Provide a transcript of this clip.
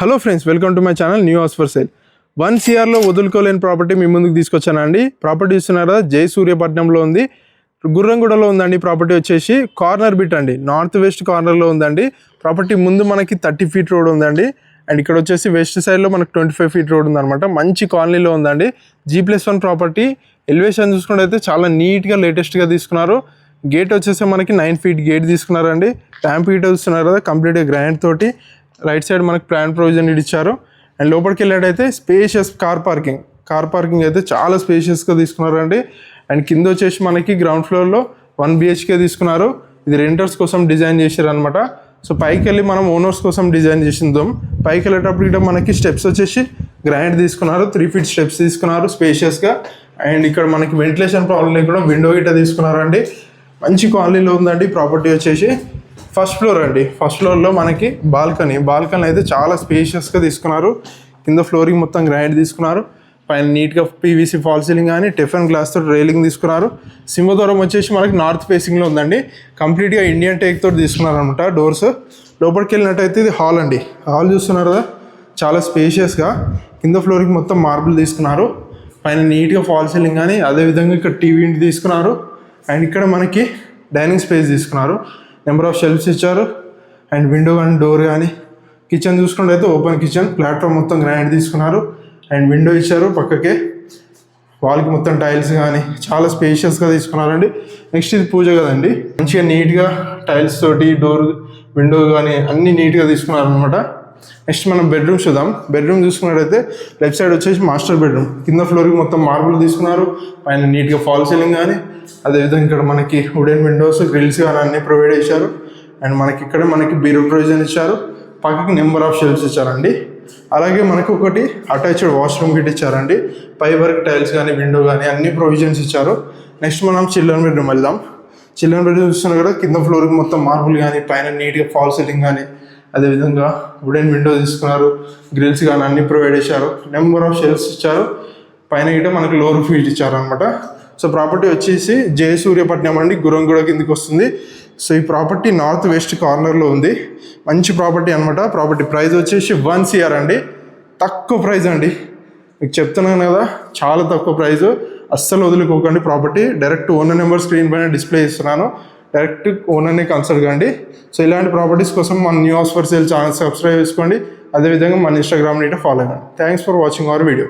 Hello friends, welcome to my channel new house for sale. 1 CRలో వదులుకోలేని property మీ ముందుకు తీసుకొచ్చానండి. ప్రాపర్టీ ఇస్తున్నారు కదా, జై సూర్యపట్నంలో ఉంది, గుర్రంగూడలో ఉందండి. ప్రాపర్టీ వచ్చేసి కార్నర్ బిట్ అండి, నార్త్ వెస్ట్ కార్నర్లో ఉందండి. ప్రాపర్టీ ముందు మనకి 30 feet రోడ్ ఉందండి. అండ్ ఇక్కడ వచ్చేసి వెస్ట్ సైడ్లో మనకు 25 feet రోడ్ ఉందన్నమాట. మంచి కాలనీలో ఉందండి. G+1 property. ఎలివేషన్ చూసుకుంటే అయితే చాలా నీట్గా లేటెస్ట్గా తీసుకున్నారు. గేట్ వచ్చేసి మనకి 9 feet గేట్ తీసుకున్నారండి. ట్యాంప్ హీట్ వస్తున్నారు కదా, కంప్లీట్గా గ్రాండ్ తోటి. రైట్ సైడ్ మనకి ప్లాన్ ప్రొవిజన్ ఇచ్చారు. అండ్ లోపలికి వెళ్ళేటైతే స్పేషియస్ కార్ పార్కింగ్ అయితే చాలా స్పేషియస్గా తీసుకున్నారండి. అండ్ కింద వచ్చేసి మనకి గ్రౌండ్ ఫ్లోర్లో 1 BHK తీసుకున్నారు. ఇది రెంటర్స్ కోసం డిజైన్ చేశారు అనమాట. సో పైకి వెళ్ళి మనం ఓనర్స్ కోసం డిజైన్ చేసిందాం. పైకి వెళ్ళేటప్పుడు ఇక్కడ మనకి స్టెప్స్ వచ్చేసి గ్రాండ్ తీసుకున్నారు. 3 feet స్టెప్స్ తీసుకున్నారు స్పేషియస్గా. అండ్ ఇక్కడ మనకి వెంటిలేషన్ ప్రాబ్లం లేకుండా విండో గిట్ట తీసుకున్నారండి. మంచి క్వాలిటీలో ఉందండి. ప్రాపర్టీ వచ్చేసి ఫస్ట్ ఫ్లోర్ అండి. ఫస్ట్ ఫ్లోర్లో మనకి బాల్కనీ అయితే చాలా స్పేషియస్గా తీసుకున్నారు. కింద ఫ్లోరింగ్ మొత్తం గ్రాండ్ తీసుకున్నారు. పైన నీట్గా PVC ఫాల్ సీలింగ్ కానీ టెఫన్ గ్లాస్ తోటి రైలింగ్ తీసుకున్నారు. సింహద్వారం వచ్చేసి మనకి నార్త్ ఫేసింగ్లో ఉందండి. కంప్లీట్గా ఇండియన్ టేక్ తోటి తీసుకున్నారు అనమాట డోర్స్. లోపలికి వెళ్ళినట్టయితే ఇది హాల్ అండి. హాల్ చూస్తున్నారు కదా, చాలా స్పేషియస్గా. కింద ఫ్లోరింగ్ మొత్తం మార్బుల్ తీసుకున్నారు. పైన నీట్గా ఫాల్ సీలింగ్ కానీ, అదేవిధంగా ఇక్కడ టీవీ ఇంటి తీసుకున్నారు. అండ్ ఇక్కడ మనకి డైనింగ్ స్పేస్ తీసుకున్నారు. నెంబర్ ఆఫ్ షెల్ఫ్స్ ఇచ్చారు. అండ్ విండో కానీ డోర్ కానీ. కిచెన్ చూసుకుంటే అయితే ఓపెన్ కిచెన్, ప్లాట్ఫామ్ మొత్తం గ్రాండ్ తీసుకున్నారు. అండ్ విండో ఇచ్చారు పక్కకే. వాల్కి మొత్తం టైల్స్ కానీ చాలా స్పేషియస్గా తీసుకున్నారండి. నెక్స్ట్ ఇది పూజ కదండి, మంచిగా నీట్గా టైల్స్ తోటి డోర్ విండో కానీ అన్నీ నీట్గా తీసుకున్నారు అనమాట. నెక్స్ట్ మనం బెడ్రూమ్స్ చూద్దాం. బెడ్రూమ్ చూసుకున్నట్టయితే లెఫ్ట్ సైడ్ వచ్చేసి మాస్టర్ బెడ్రూమ్. కింద ఫ్లోర్కి మొత్తం మార్బుల్ తీసుకున్నారు. పైన నీట్గా ఫాల్ సీలింగ్ కానీ, అదేవిధంగా ఇక్కడ మనకి వుడెన్ విండోస్, గ్రిల్స్ కానీ అన్నీ ప్రొవైడ్ చేశారు. అండ్ మనకి ఇక్కడ మనకి బీరో ప్రొవిజన్ ఇచ్చారు. పక్కకి నెంబర్ ఆఫ్ షెల్ఫ్స్ ఇచ్చారండి. అలాగే మనకి ఒకటి అటాచ్డ్ వాష్రూమ్ గిట్ ఇచ్చారండి. పై వరకు టైల్స్ కానీ విండో కానీ అన్ని ప్రొవిజన్స్ ఇచ్చారు. నెక్స్ట్ మనం చిల్డ్రన్ బెడ్రూమ్ వెళ్దాం. చిల్డ్రన్ బెడ్రూమ్ చూస్తున్నారు కదా, కింద ఫ్లోర్కి మొత్తం మార్బుల్ కానీ, పైన నీట్గా ఫాల్ సీలింగ్ కానీ, అదేవిధంగా వుడెన్ విండో తీసుకున్నారు. గ్రిల్స్ కానీ అన్ని ప్రొవైడ్ చేశారు. నెంబర్ ఆఫ్ షెల్ఫ్స్ ఇచ్చారు. పైన గిట్ట మనకి లోవర్ ఫీల్డ్ ఇచ్చారు అనమాట. సో ప్రాపర్టీ వచ్చేసి జయ సూర్యపట్నం అండి, గుర్రంగూడ కిందకి వస్తుంది. సో ఈ ప్రాపర్టీ నార్త్ వెస్ట్ కార్నర్లో ఉంది. మంచి ప్రాపర్టీ అనమాట. ప్రాపర్టీ ప్రైస్ వచ్చేసి 1 CR అండి. తక్కువ ప్రైస్ అండి, మీకు చెప్తున్నాను కదా, చాలా తక్కువ ప్రైస్. అస్సలు వదులుకోకండి. Property direct owner number screen పైన డిస్ప్లే ఇస్తున్నాను. డైరెక్ట్ ఓనర్ని కన్సల్ట్ కండి. సో ఇలాంటి ప్రాపర్టీస్ కోసం మన new house for sale channel subscribe చేసుకోండి. అదేవిధంగా మన ఇన్స్టాగ్రామ్ నీట ఫాలో అవ్వండి. Thanks for watching our video.